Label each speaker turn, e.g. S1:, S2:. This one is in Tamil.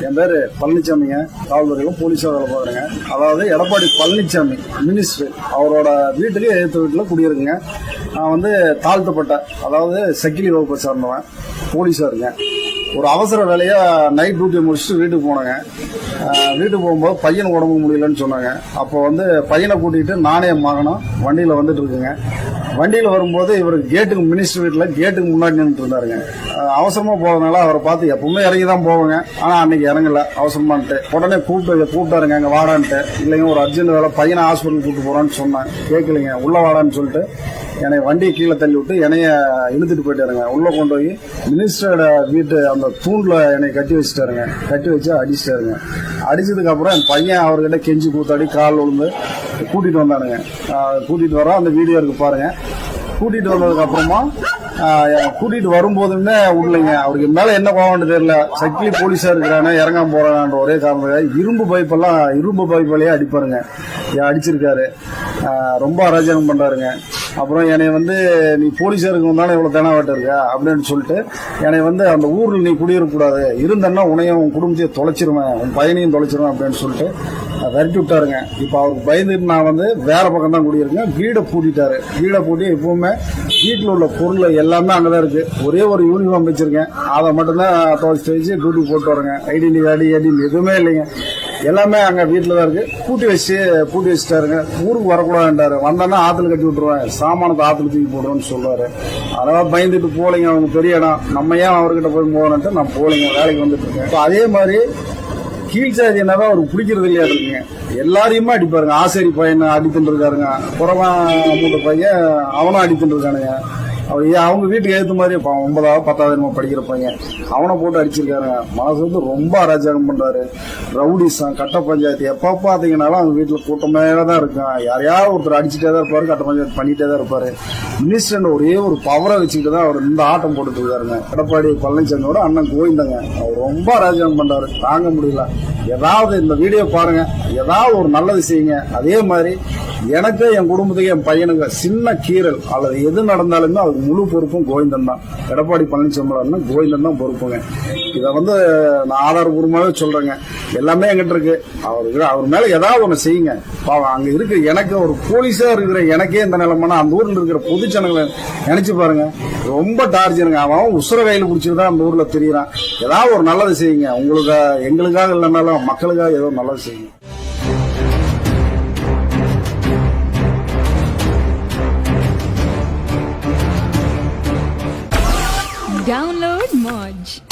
S1: என் பேர் பழனிசாமிங்க. காவல்துறையிலும் போலீஸாக வேலை பார்க்குறேங்க. அதாவது எடப்பாடி பழனிசாமி மினிஸ்டர் அவரோட வீட்டுக்கு எதிர்த்த வீட்டில் குடியிருக்குங்க. நான் வந்து தாழ்த்தப்பட்ட அதாவது செக்கிலி வகுப்பை சார்ந்தவன் போலீஸாக இருக்கேன். ஒரு அவசர வேலையாக நைட் டியூட்டி முடிச்சுட்டு வீட்டுக்கு போனேங்க. வீட்டுக்கு போகும்போது பையன் உடம்பு முடியலன்னு சொன்னாங்க. அப்போ வந்து பையனை கூட்டிகிட்டு நானே மகனும் வண்டியில் வந்துட்டு இருக்குங்க. வண்டியில் வரும்போது இவர் கேட்டுக்கு மினிஸ்டர் வீட்டில் கேட்டுக்கு முன்னாடி நின்றுட்டு இருந்தாருங்க. அவசரமாக போகிறதுனால அவரை பார்த்து எப்பவுமே இறங்கி தான் போவாங்க. ஆனால் அன்னைக்கு இறங்கல அவசரமான்ட்டு. உடனே கூப்பிட்டாருங்க அங்கே வாடான்ட்டு. இல்லைங்க ஒரு அர்ஜென்ட் வேலை பையனை ஹாஸ்பிட்டல் கூப்பிட்டு போகிறான்னு சொன்னேன். கேட்கலைங்க. உள்ள வாடான்னு சொல்லிட்டு என்னை வண்டியை கீழே தள்ளி விட்டு என்னைய இழுத்துட்டு போயிட்டாருங்க. உள்ளே கொண்டு போய் மினிஸ்டரோட வீட்டு அந்த தூண்டில் என்னை கட்டி வச்சுட்டாருங்க. கட்டி வச்சு அடிச்சிட்டாருங்க. அடிச்சதுக்கு அப்புறம் என் பையன் அவர்கிட்ட கெஞ்சி கூத்தாடி கால் விழுந்து கூட்டிட்டு வந்தானுங்க. கூட்டிட்டு வரோம். அந்த வீடியோ இருக்கு பாருங்க. கூட்டிட்டு வந்ததுக்கு அப்புறமா கூட்டிட்டு வரும்போதுமே விடலைங்க. அவருக்கு மேல என்ன கோவம்னு தெரியல. சக்கிலி போலீஸா இருக்கிறானே இறங்காம போறான்ற ஒரே காரணம் இரும்பு பைப்பெல்லாம் அடிப்பாருங்க. அடிச்சிருக்காரு. ரொம்ப அராஜகம் பண்றாருங்க. அப்புறம் என்னை வந்து நீ போலீஸா இருக்கணும் தானே இவ்வளவு தெனாவட்ட இருக்க அப்படின்னு சொல்லிட்டு என்னை வந்து அந்த ஊர்ல நீ குடியிருக்கக்கூடாது, இருந்தன்னா உன்னையும் உன் குடும்பத்தையும் தொலைச்சிருவேன், உன் பையனையும் தொலைச்சிருவேன் அப்படின்னு சொல்லிட்டு விரட்டி விட்டாருங்க. இப்போ அவருக்கு பயந்துட்டு நான் வந்து வேற பக்கம் தான் குடியிருக்கேன். வீடை பூட்டிட்டாரு. வீடை பூட்டி எப்பவுமே வீட்டில் உள்ள பொருள் எல்லாமே அங்கதான் இருக்கு. ஒரே ஒரு யூனிஃபார்ம் வச்சிருக்கேன். அதை மட்டும்தான் துவைச்சு வச்சு டியூட்டி போட்டு வரேங்க. ஐடென்டி கார்டு எதுவுமே இல்லைங்க. எல்லாமே அங்க வீட்டுல தான் இருக்கு. பூட்டி வச்சுட்டாருங்க. ஊருக்கு வரக்கூடாதுன்றாரு. வந்தானா ஆத்துல கட்டி விட்டுருவேன், சாமானத்தை ஆத்துல தூக்கி போடுவேன்னு சொல்லுவாரு. அதெல்லாம் பயந்துட்டு போலிங்க. அவங்க பெரிய இடம், நம்ம ஏன் அவர்கிட்ட போய் போகணுன்ட்டு நான் போலிங்க. வேலைக்கு வந்துட்டு இருக்கேன். அதே மாதிரி கீழ்ச்சாதி என்னதான் அவருக்கு பிடிக்கிறது இல்லையா இருக்குங்க. எல்லாரையுமே அடிப்பாருங்க. ஆசேரி பையனை அடித்துட்டு இருக்காருங்க. புறவன் மூட்டை பையன் அவனும் அடித்துட்டு இருக்கானுங்க. அவங்க வீட்டுக்கு ஏற்ற மாதிரி 9வது 10வது படிக்கிற பையன் அவனை போட்டு அடிச்சிருக்காருங்க. மனசு வந்து ரொம்ப அராஜகம் பண்றாரு. ரவுடிசம், கட்ட பஞ்சாயத்து எப்ப பாத்தீங்கன்னாலும் அவங்க வீட்டுல கூட்டமே தான் இருக்கும். யாரையாவது ஒருத்தர் அடிச்சுட்டே தான் இருப்பாரு, கட்ட பஞ்சாயத்து பண்ணிட்டே தான் இருப்பாரு. மினிஸ்டர் ஒரே ஒரு பவரை வச்சுக்கிட்டு தான் அவர் இந்த ஆட்டம் போட்டுட்டு இருக்காருங்க. எடப்பாடி பழனிசாமியோட அண்ணன் கோவிந்தங்க. அவர் ரொம்ப அராஜகம் பண்றாரு. தாங்க முடியல. ஏதாவது இந்த வீடியோ பாருங்க, ஏதாவது ஒரு நல்லது செய்யுங்க. அதே மாதிரி எனக்கு என் குடும்பத்துக்கு என் பையனுக்கு சின்ன கீரல் அல்லது எது நடந்தாலுமே அதுக்கு முழு பொறுப்பும் கோவிந்தன் தான். எடப்பாடி பழனிசாமி கோவிந்தன் தான் பொறுப்புங்க. இதை வந்து நான் ஆதாரபூர்வமாவே சொல்றேங்க. எல்லாமே எங்கிட்ட இருக்கு. அவர் மேல ஏதாவது ஒண்ணு செய்யுங்க. அங்க இருக்கு எனக்கு ஒரு போலீஸா இருக்கிற எனக்கே இந்த நிலைமைனா அந்த ஊர்ல இருக்கிற பொது ஜனங்களை நினைச்சு பாருங்க. ரொம்ப டார்ச்சருங்க. அவன் உசுர கையில் குடிச்சுதான் அந்த ஊர்ல தெரியறான். ஏதாவது ஒரு நல்லது செய்யுங்க. உங்களுக்கு எங்களுக்காக இல்லைனாலும் மக்களுக்காக ஏதோ நல்லது செய்யுங்க.
S2: Download Moj.